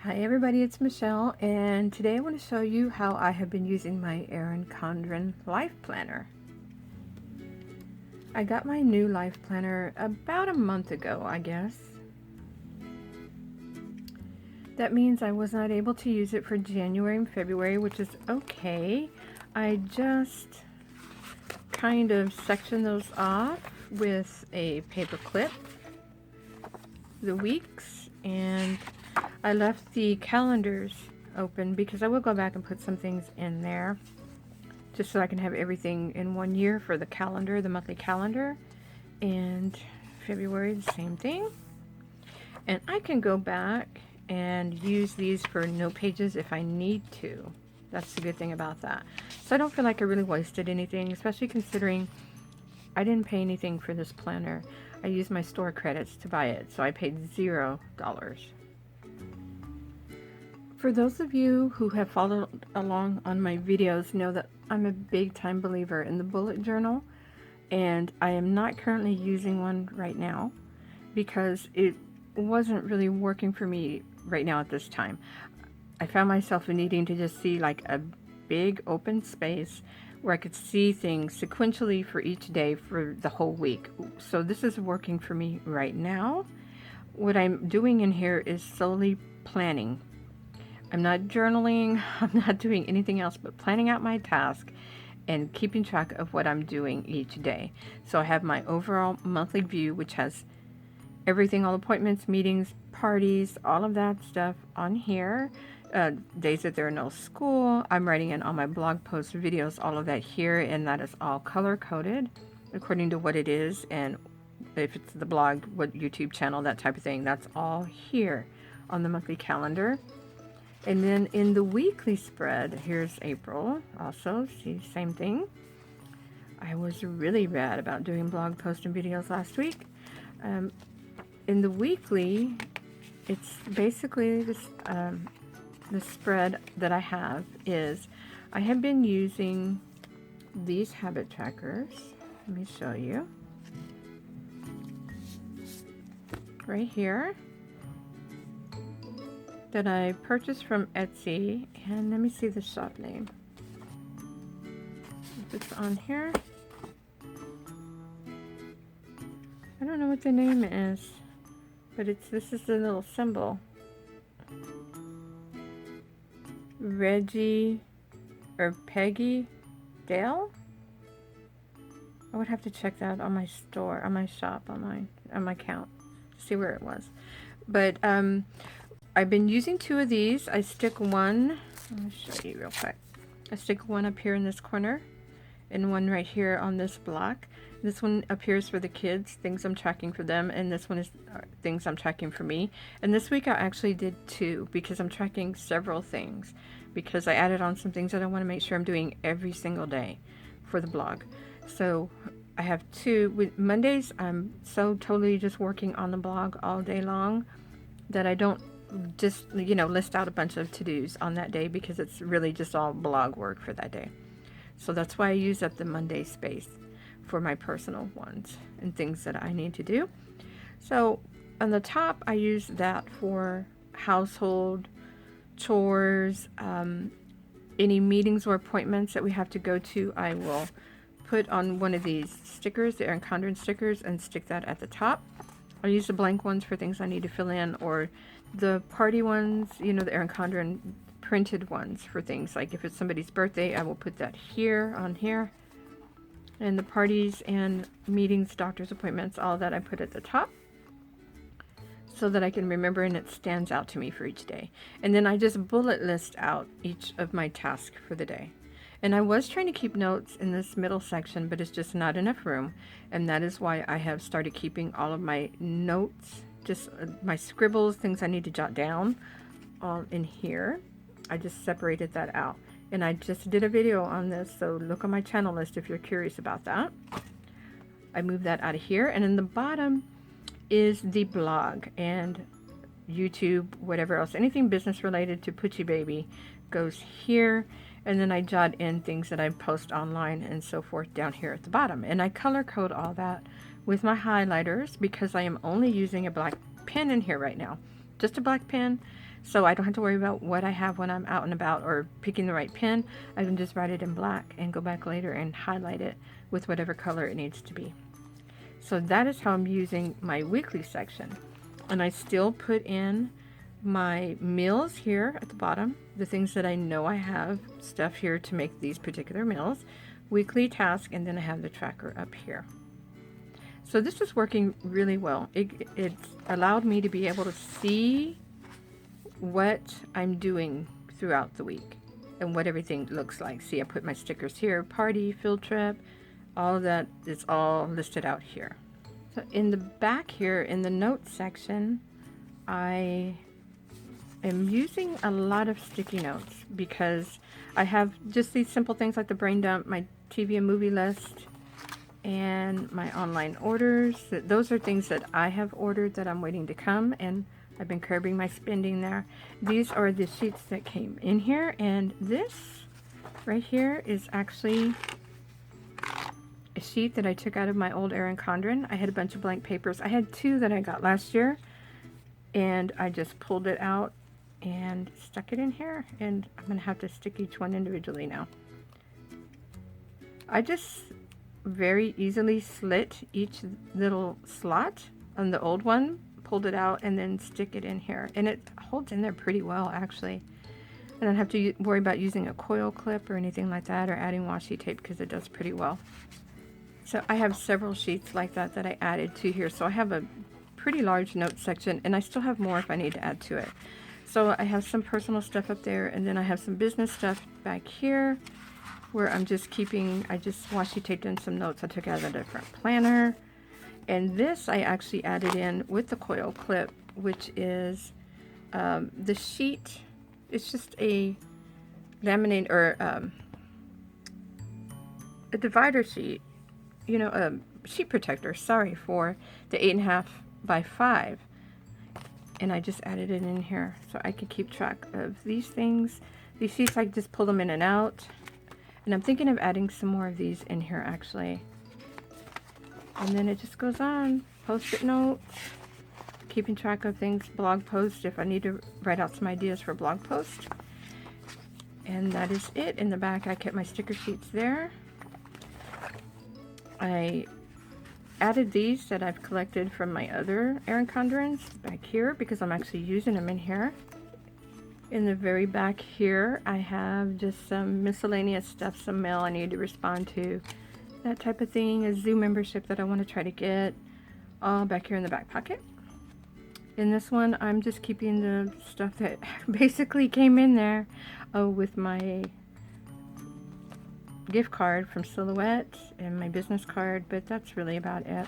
Hi everybody, it's Michelle, and today I want to show you how I have been using my Erin Condren Life Planner. I got my new Life Planner about a month ago, I guess. That means I was not able to use it for January and February, which is okay. I just kind of section those off with a paper clip, the weeks, and I left the calendars open because I will go back and put some things in there just so I can have everything in 1 year for the calendar, the monthly calendar. And February, the same thing. And I can go back and use these for note pages if I need to. That's the good thing about that. So I don't feel like I really wasted anything, especially considering I didn't pay anything for this planner. I used my store credits to buy it, so I paid $0. For those of you who have followed along on my videos know that I'm a big time believer in the bullet journal, and I am not currently using one right now because it wasn't really working for me right now at this time. I found myself needing to just see like a big open space where I could see things sequentially for each day for the whole week. So this is working for me right now. What I'm doing in here is solely planning. I'm not journaling, I'm not doing anything else but planning out my task and keeping track of what I'm doing each day. So I have my overall monthly view, which has everything, all appointments, meetings, parties, all of that stuff on here. Days that there are no school, I'm writing in all my blog posts, videos, all of that here, and that is all color-coded according to what it is, and if it's the blog, what YouTube channel, that type of thing, that's all here on the monthly calendar. And then in the weekly spread, here's April also, see, same thing. I was really bad about doing blog posts and videos last week. In the weekly, it's basically this, the spread that I have is, I have been using these habit trackers. Let me show you. Right here. That I purchased from Etsy, and let me see the shop name. If it's on here. I don't know what the name is, but this is the little symbol. Reggie or Peggy Dale? I would have to check that on my store, on my shop, on my account, to see where it was. But I've been using 2 of these. I stick one, let me show you real quick. I stick one up here in this corner and one right here on this block. This one appears for the kids, things I'm tracking for them, and this one is things I'm tracking for me. And this week I actually did 2 because I'm tracking several things, because I added on some things that I want to make sure I'm doing every single day for the blog. So I have 2. With Mondays, I'm so totally just working on the blog all day long that I don't just, you know, list out a bunch of to-dos on that day, because it's really just all blog work for that day. So that's why I use up the Monday space for my personal ones and things that I need to do. So on the top, I use that for household chores, any meetings or appointments that we have to go to. I will put on one of these stickers, the Erin Condren stickers, and stick that at the top. I'll use the blank ones for things I need to fill in, or the party ones, you know, the Erin Condren printed ones for things like if it's somebody's birthday, I will put that here on here. And the parties and meetings, doctor's appointments, all that I put at the top so that I can remember and it stands out to me for each day. And then I just bullet list out each of my tasks for the day. And I was trying to keep notes in this middle section, but it's just not enough room. And that is why I have started keeping all of my notes, just my scribbles, things I need to jot down, all in here. I just separated that out. And I just did a video on this, so look on my channel list if you're curious about that. I moved that out of here. And in the bottom is the blog and YouTube, whatever else. Anything business related to Poochie Baby goes here. And then I jot in things that I post online and so forth down here at the bottom. And I color code all that with my highlighters because I am only using a black pen in here right now. Just a black pen. So I don't have to worry about what I have when I'm out and about or picking the right pen. I can just write it in black and go back later and highlight it with whatever color it needs to be. So that is how I'm using my weekly section. And I still put in my meals here at the bottom, the things that I know I have stuff here to make these particular meals, weekly task, and then I have the tracker up here. So this is working really well. It's allowed me to be able to see what I'm doing throughout the week and what everything looks like. See, I put my stickers here, party, field trip, all of that is all listed out here. So in the back here, in the notes section, I am using a lot of sticky notes because I have just these simple things like the brain dump, my TV and movie list, and my online orders. Those are things that I have ordered that I'm waiting to come, and I've been curbing my spending there. These are the sheets that came in here, and this right here is actually a sheet that I took out of my old Erin Condren. I had a bunch of blank papers. I had 2 that I got last year, and I just pulled it out and stuck it in here, and I'm gonna have to stick each one individually now. I just very easily slit each little slot on the old one, pulled it out, and then stick it in here, and it holds in there pretty well actually. I don't have to worry about using a coil clip or anything like that, or adding washi tape, because it does pretty well. So I have several sheets like that that I added to here, so I have a pretty large note section, and I still have more if I need to add to it. So I have some personal stuff up there, and then I have some business stuff back here where I'm just keeping, I just washi taped in some notes I took out of a different planner. And this I actually added in with the coil clip, which is the sheet. It's just a laminate or a divider sheet, you know, a sheet protector, sorry, for the 8.5 by 5. And I just added it in here so I can keep track of these things. These sheets, I just pull them in and out. And I'm thinking of adding some more of these in here actually. And then it just goes on. Post-it notes, keeping track of things, blog posts if I need to write out some ideas for blog posts. And that is it. In the back I kept my sticker sheets there. I added these that I've collected from my other Erin Condrens back here because I'm actually using them in here. In the very back here, I have just some miscellaneous stuff, some mail I need to respond to, that type of thing, a zoo membership that I want to try to get, all back here in the back pocket. In this one, I'm just keeping the stuff that basically came in there with my gift card from Silhouette and my business card, but that's really about it.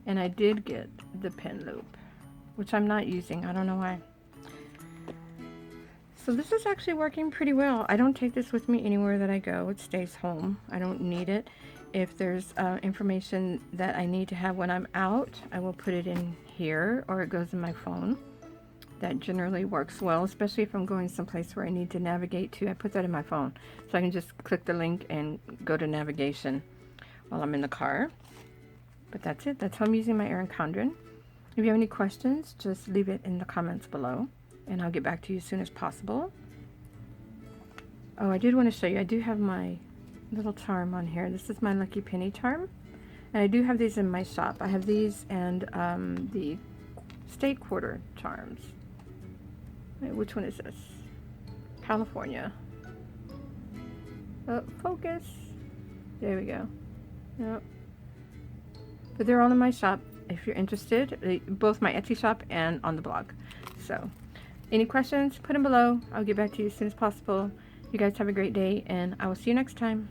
And I did get the pen loop, which I'm not using. I don't know why. So this is actually working pretty well. I don't take this with me anywhere that I go. It stays home. I don't need it. If there's information that I need to have when I'm out, I will put it in here, or it goes in my phone. That generally works well, especially if I'm going someplace where I need to navigate to. I put that in my phone, so I can just click the link and go to navigation while I'm in the car. But that's it. That's how I'm using my Erin Condren. If you have any questions, just leave it in the comments below, and I'll get back to you as soon as possible. Oh, I did want to show you, I do have my little charm on here. This is my Lucky Penny charm, and I do have these in my shop. I have these and the state quarter charms. Wait, which one is this? California. Oh, focus. There we go. Yep. But they're all in my shop if you're interested, both my Etsy shop and on the blog. So any questions, put them below. I'll get back to you as soon as possible. You guys have a great day, and I will see you next time.